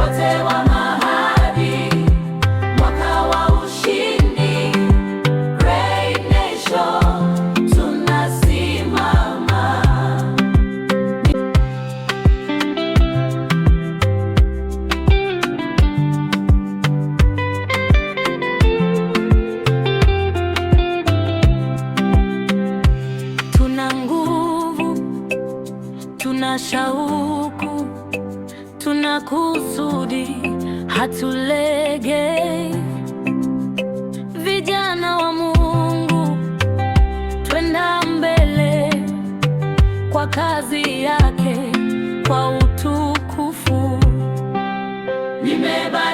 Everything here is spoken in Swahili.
wote wa mahali, mwaka wa ushindi, Great Nation tunasimama. Tuna nguvu, tuna shauku, tuna kusudi, hatulegei. Vijana wa Mungu, twenda mbele kwa kazi yake, kwa utukufu. Nimebarikiwa